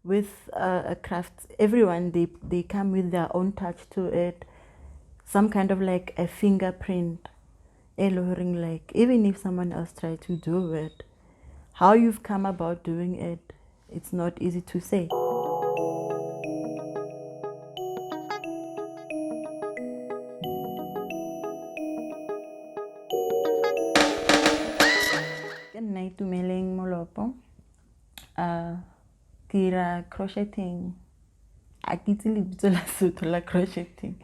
with a craft, everyone, they come with their own touch to it, some kind of like a fingerprint. Like even if someone else tried to do it, how you've come about doing it, it's not easy to say. Ke nna Itumeleng Molopo. Ke ira crocheting. A ke itse lebitso la Sotho la crocheting.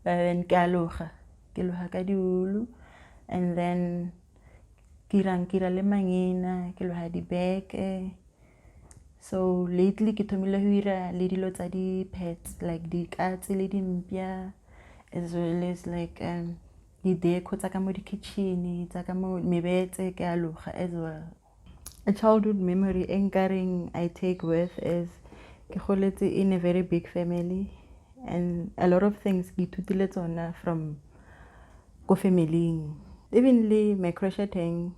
But then ke a loga ka diulu, and then ke ira le mangena, ke loga dibeke. So lately ke thomile ho ira le dilo tsa di pets, like di katse le dimpia, as well as like di deco tsa ka mo di kitchen, tsa ka mo mebetse, ke a loga as well. A childhood memory anchoring I take with is ke goletse in a very big family, and a lot of things ke ithutile tsona from ko family. Even le my crocheting,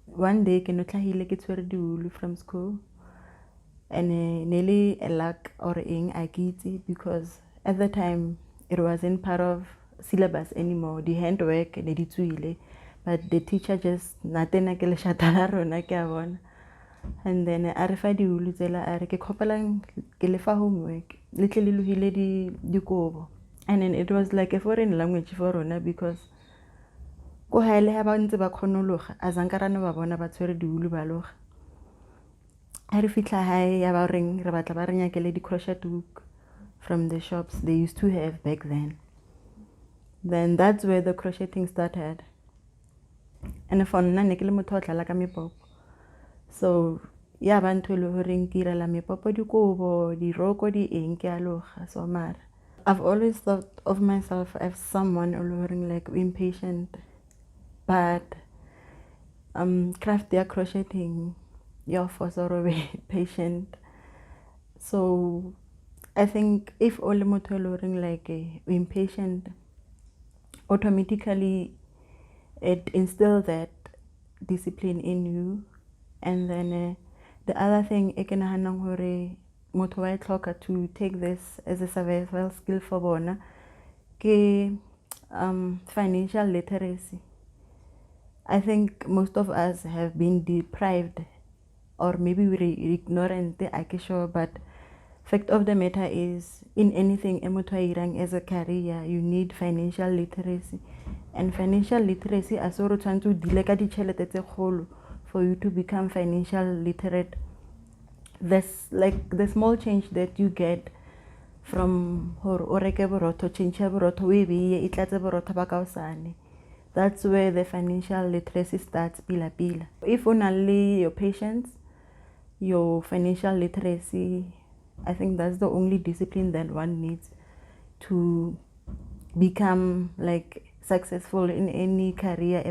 one day ke notlahile ke tshwere diulu from school, and nearly a luck or eng a kitse, because at the time it wasn't part of syllabus anymore. The handwork ne di tswile, but the teacher just natena ke le shatala rona ke a bona. And then a re fa diulu tsela a re ke khopelang ke le fa homework le tle le lohile di kobo. And then it was like a foreign language for rona, because ko haele ha ba ntse ba khonologa a zankarana ba bona ba tshwere diulu ba loga. Ha re fitla hae ya ba reng re batla ba re nyakele di crochet hook from the shops they used to have back then. Then that's where the crocheting started. And for nna ne ke le motho o tlala ka mepopo. So ya ba ntho le horeng ke irela mepopo dikobo, diroko di eng ke a loga. So mara I've always thought of myself as someone who like impatient, but craft ya crocheting your force or be patient. So I think if all the motor like impatient, automatically it instills that discipline in you. And then the other thing I can hanang hore moto wa tlhoka to take this as a survival skill for bona ke financial literacy. I think most of us have been deprived, or maybe we're ignorant, I can sure, but fact of the matter is, in anything as a career, you need financial literacy. And financial literacy as well trying to deal for you to become financial literate. There's like the small change that you get from that's where the financial literacy starts. If only your patience, your financial literacy, I think that's the only discipline that one needs to become like successful in any career.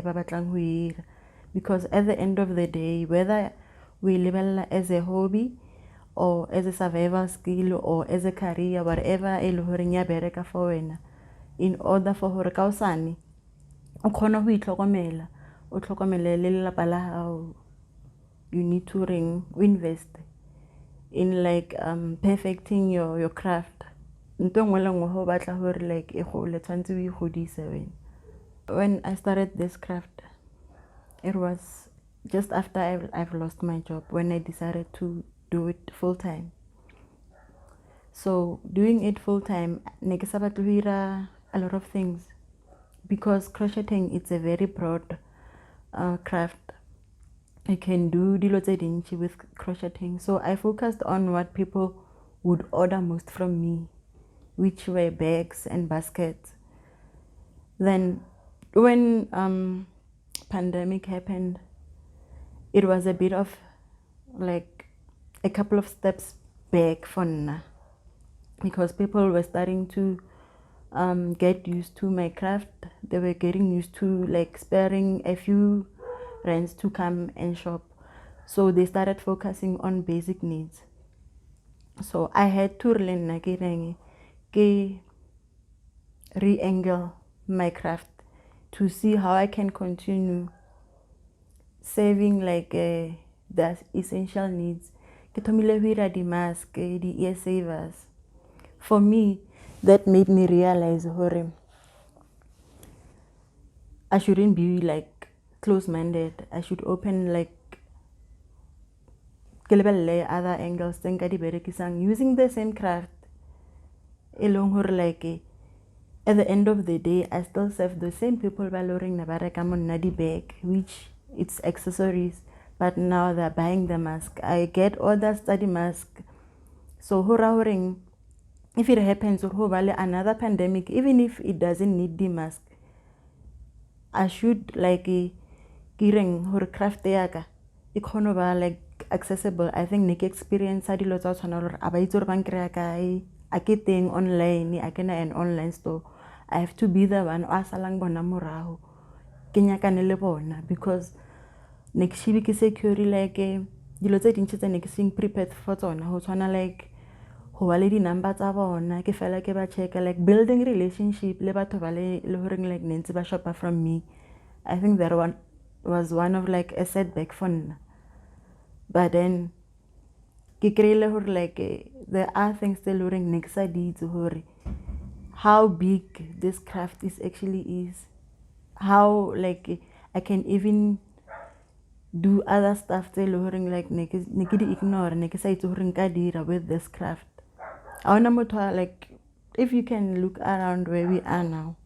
Because at the end of the day, whether we live as a hobby or as a survival skill or as a career, whatever in order for hore kaosane o khona ho itlhokomela, o tlhokomele le lelapa la hao, you need to invest in like perfecting your craft. Like when I started this craft, it was just after I've lost my job, when I decided to do it full time. So doing it full time, a lot of things, because crocheting, it's a very broad craft. I can do dilo tse dintsi with crocheting. So I focused on what people would order most from me, which were bags and baskets. Then when pandemic happened, it was a bit of like a couple of steps back for Nna, because people were starting to get used to my craft. They were getting used to like sparing a few rands to come and shop. So they started focusing on basic needs. So I had to re-angle my craft to see how I can continue saving like the essential needs. ke thomile ho ira di-mask, di-ear savers. For me, that made me realize hore I shouldn't be like close-minded. I should open like other angles tse nka di berekisang using the same craft. E leng hore like at the end of the day, I still serve the same people ba loring na ba reka monna di bag, which it's accessories, but now they're buying the mask. I get orders study mask. So hora horing, if it happens or another pandemic, even if it doesn't need the mask, I should like kiring hore craft yaka ikhono ba like accessible. I think nek experience a dilo tsa tshwana hore aba itse hore ba nkreya kae a ke teng online, a kena an online store. I have to be the one o salang bona morago ke nyakane le bona, because nek shibi ke secure like dilo tse dintsi tse nek sing prepared for tsona ho tshwana like ho ba le di number tsa bona ke fela ke ba check like building relationship le batho ba le horeng like nentse ba shopa from me. I think that one was one of like a setback for nna. But then ke kreile hore like there are things tse loring nek sa di itse hore how big this craft is actually is, how like I can even do other stuff tse loring like nek di ignore nek sa itse hore nka dira with this craft. Like if you can look around where we are now,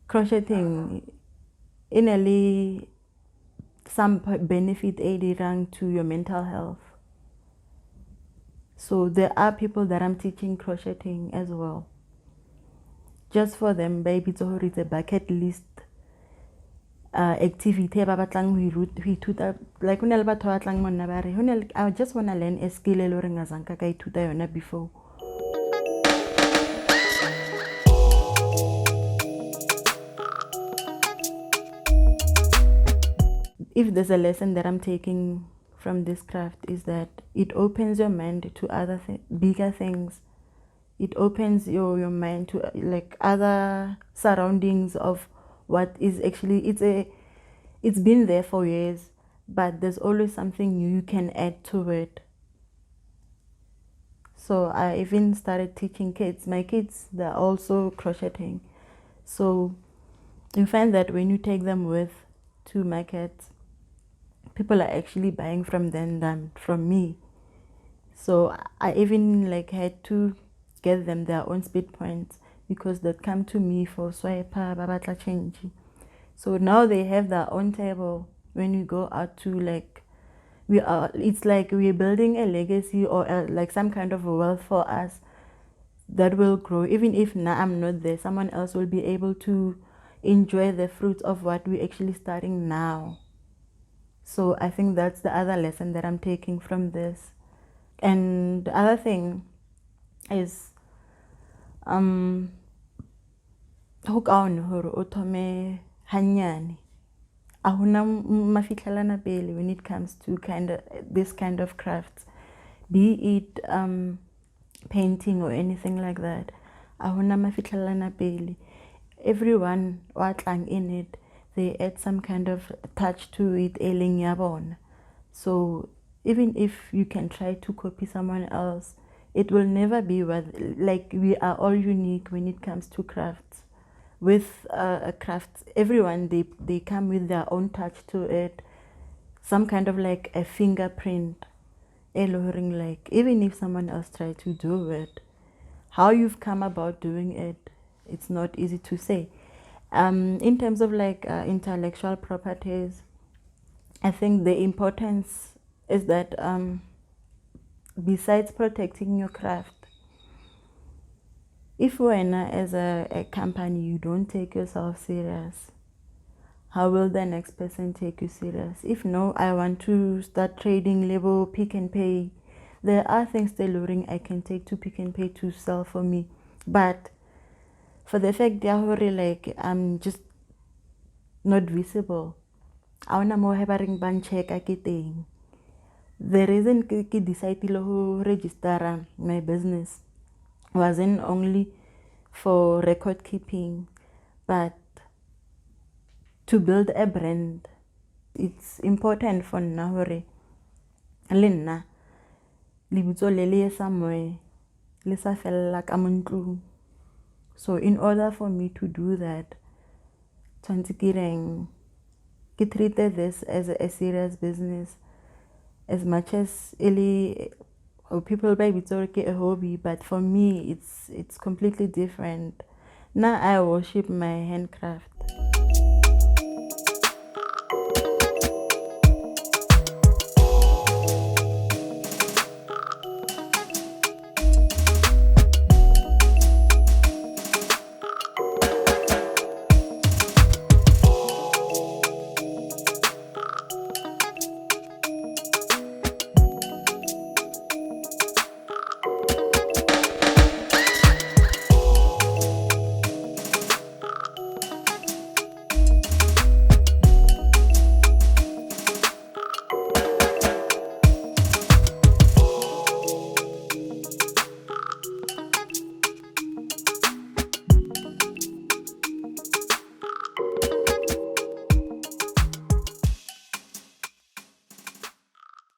crocheting in a some benefit aiding to your mental health. So there are people that I'm teaching crocheting as well, just for them baby to it's a bucket list activity ba batlang ho ithuta like hona le batho ba batlang monna ba re I just want to learn a skill e le reng azanka ka ithuta yona before. If there's a lesson that I'm taking from this craft is that it opens your mind to other bigger things. It opens your mind to like other surroundings of what is actually it's been there for years, but there's always something new you can add to it. So I even started teaching kids. My kids, they're also crocheting. So you find that when you take them with to markets, people are actually buying from them than from me. So I even like had to get them their own speed points because they'd come to me for swiper, babatla change. So now they have their own table when you go out to like it's like we're building a legacy or like some kind of a wealth for us that will grow. Even if now I'm not there, someone else will be able to enjoy the fruits of what we're actually starting now. So I think that's the other lesson that I'm taking from this. And the other thing is hook on hore o thome hanyane. Ahuna mafitlhelana pele when it comes to this kind of crafts, be it painting or anything like that. Ahuna mafitlhelana pele. Everyone watlang in it, they add some kind of touch to it, eleng ya bona. So even if you can try to copy someone else, it will never be like we are all unique when it comes to crafts. With crafts, everyone they come with their own touch to it, some kind of like a fingerprint. Like even if someone else tried to do it, how you've come about doing it, it's not easy to say. In terms of like intellectual properties, I think the importance is that besides protecting your craft, if when as a company you don't take yourself serious, how will the next person take you serious? If no, I want to start trading label Pick and Pay, there are things tailoring I can take to Pick and Pay to sell for me. But for the fact that like I'm just not visible, I want more having ban check teng. The reason I decided to register my business wasn't only for record keeping, but to build a brand. It's important for Nahore le nna lebitso le le somewhere le sa fella ka mo ntlung. So in order for me to do that, ke treated this as a serious business, as much as people buy a hobby, but for me it's completely different. Now I worship my handcraft.